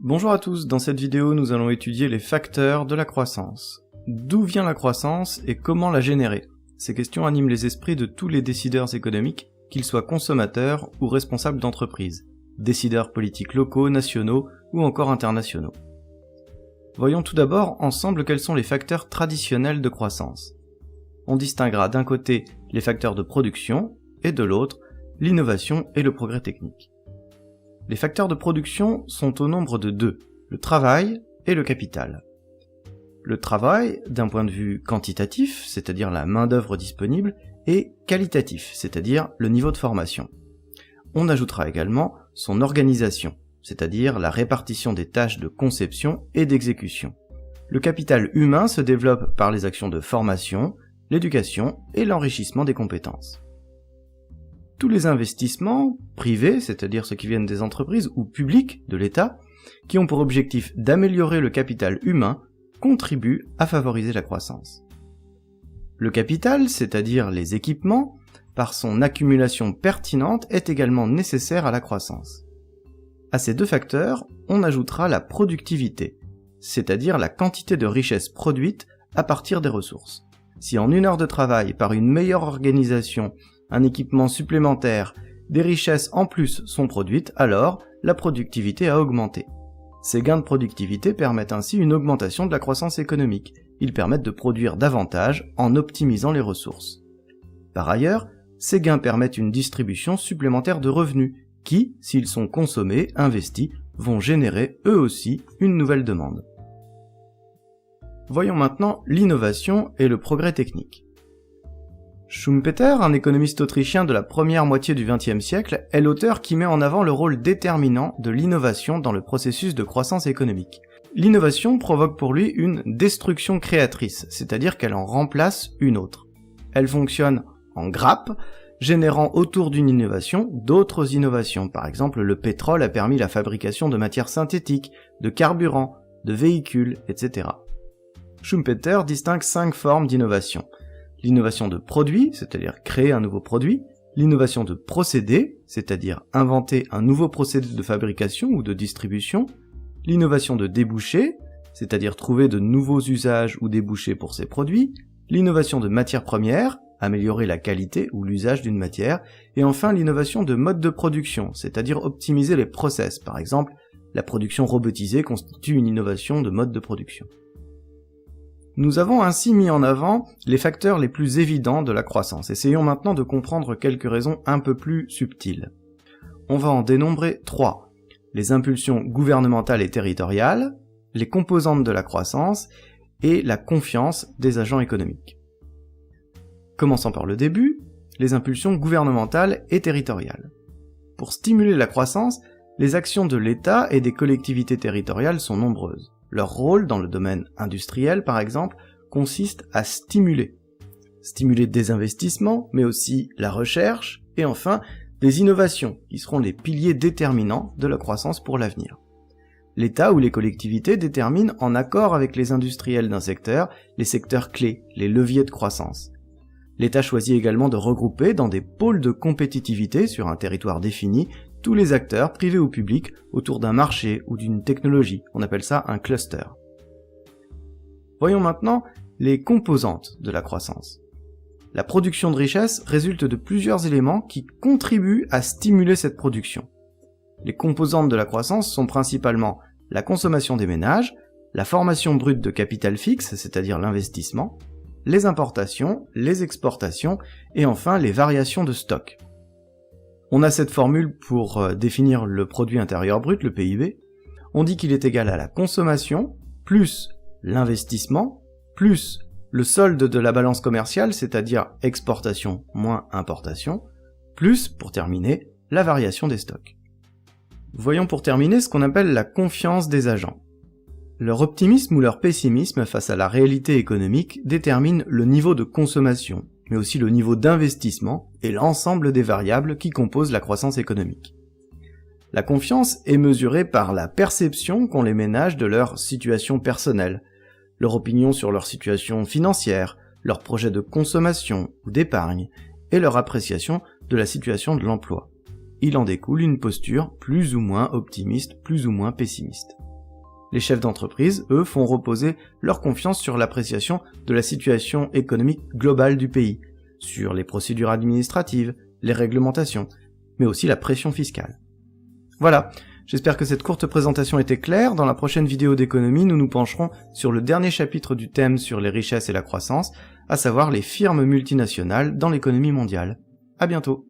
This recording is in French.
Bonjour à tous, dans cette vidéo nous allons étudier les facteurs de la croissance. D'où vient la croissance et comment la générer? Ces questions animent les esprits de tous les décideurs économiques, qu'ils soient consommateurs ou responsables d'entreprises, décideurs politiques locaux, nationaux ou encore internationaux. Voyons tout d'abord ensemble quels sont les facteurs traditionnels de croissance. On distinguera d'un côté les facteurs de production et de l'autre l'innovation et le progrès technique. Les facteurs de production sont au nombre de deux, le travail et le capital. Le travail, d'un point de vue quantitatif, c'est-à-dire la main-d'œuvre disponible, et qualitatif, c'est-à-dire le niveau de formation. On ajoutera également son organisation, c'est-à-dire la répartition des tâches de conception et d'exécution. Le capital humain se développe par les actions de formation, l'éducation et l'enrichissement des compétences. Tous les investissements, privés, c'est-à-dire ceux qui viennent des entreprises, ou publics, de l'État, qui ont pour objectif d'améliorer le capital humain, contribuent à favoriser la croissance. Le capital, c'est-à-dire les équipements, par son accumulation pertinente, est également nécessaire à la croissance. À ces deux facteurs, on ajoutera la productivité, c'est-à-dire la quantité de richesse produite à partir des ressources. Si en une heure de travail, par une meilleure organisation, un équipement supplémentaire, des richesses en plus sont produites, alors la productivité a augmenté. Ces gains de productivité permettent ainsi une augmentation de la croissance économique. Ils permettent de produire davantage en optimisant les ressources. Par ailleurs, ces gains permettent une distribution supplémentaire de revenus qui, s'ils sont consommés, investis, vont générer eux aussi une nouvelle demande. Voyons maintenant l'innovation et le progrès technique. Schumpeter, un économiste autrichien de la première moitié du XXe siècle, est l'auteur qui met en avant le rôle déterminant de l'innovation dans le processus de croissance économique. L'innovation provoque pour lui une destruction créatrice, c'est-à-dire qu'elle en remplace une autre. Elle fonctionne en grappe, générant autour d'une innovation d'autres innovations. Par exemple, le pétrole a permis la fabrication de matières synthétiques, de carburants, de véhicules, etc. Schumpeter distingue 5 formes d'innovation. L'innovation de produit, c'est-à-dire créer un nouveau produit, l'innovation de procédé, c'est-à-dire inventer un nouveau procédé de fabrication ou de distribution, l'innovation de débouché, c'est-à-dire trouver de nouveaux usages ou débouchés pour ces produits, l'innovation de matière première, améliorer la qualité ou l'usage d'une matière, et enfin l'innovation de mode de production, c'est-à-dire optimiser les process. Par exemple, la production robotisée constitue une innovation de mode de production. Nous avons ainsi mis en avant les facteurs les plus évidents de la croissance. Essayons maintenant de comprendre quelques raisons un peu plus subtiles. On va en dénombrer 3. Les impulsions gouvernementales et territoriales, les composantes de la croissance et la confiance des agents économiques. Commençons par le début, les impulsions gouvernementales et territoriales. Pour stimuler la croissance, les actions de l'État et des collectivités territoriales sont nombreuses. Leur rôle dans le domaine industriel, par exemple, consiste à stimuler des investissements, mais aussi la recherche, et enfin des innovations, qui seront les piliers déterminants de la croissance pour l'avenir. L'État ou les collectivités déterminent, en accord avec les industriels d'un secteur, les secteurs clés, les leviers de croissance. L'État choisit également de regrouper dans des pôles de compétitivité sur un territoire défini tous les acteurs, privés ou publics, autour d'un marché ou d'une technologie. On appelle ça un cluster. Voyons maintenant les composantes de la croissance. La production de richesse résulte de plusieurs éléments qui contribuent à stimuler cette production. Les composantes de la croissance sont principalement la consommation des ménages, la formation brute de capital fixe, c'est-à-dire l'investissement, les importations, les exportations, et enfin les variations de stock. On a cette formule pour définir le produit intérieur brut, le PIB. On dit qu'il est égal à la consommation, plus l'investissement, plus le solde de la balance commerciale, c'est-à-dire exportation moins importation, plus, pour terminer, la variation des stocks. Voyons pour terminer ce qu'on appelle la confiance des agents. Leur optimisme ou leur pessimisme face à la réalité économique détermine le niveau de consommation, mais aussi le niveau d'investissement et l'ensemble des variables qui composent la croissance économique. La confiance est mesurée par la perception qu'ont les ménages de leur situation personnelle, leur opinion sur leur situation financière, leur projet de consommation ou d'épargne, et leur appréciation de la situation de l'emploi. Il en découle une posture plus ou moins optimiste, plus ou moins pessimiste. Les chefs d'entreprise, eux, font reposer leur confiance sur l'appréciation de la situation économique globale du pays, sur les procédures administratives, les réglementations, mais aussi la pression fiscale. Voilà, j'espère que cette courte présentation était claire. Dans la prochaine vidéo d'économie, nous nous pencherons sur le dernier chapitre du thème sur les richesses et la croissance, à savoir les firmes multinationales dans l'économie mondiale. À bientôt.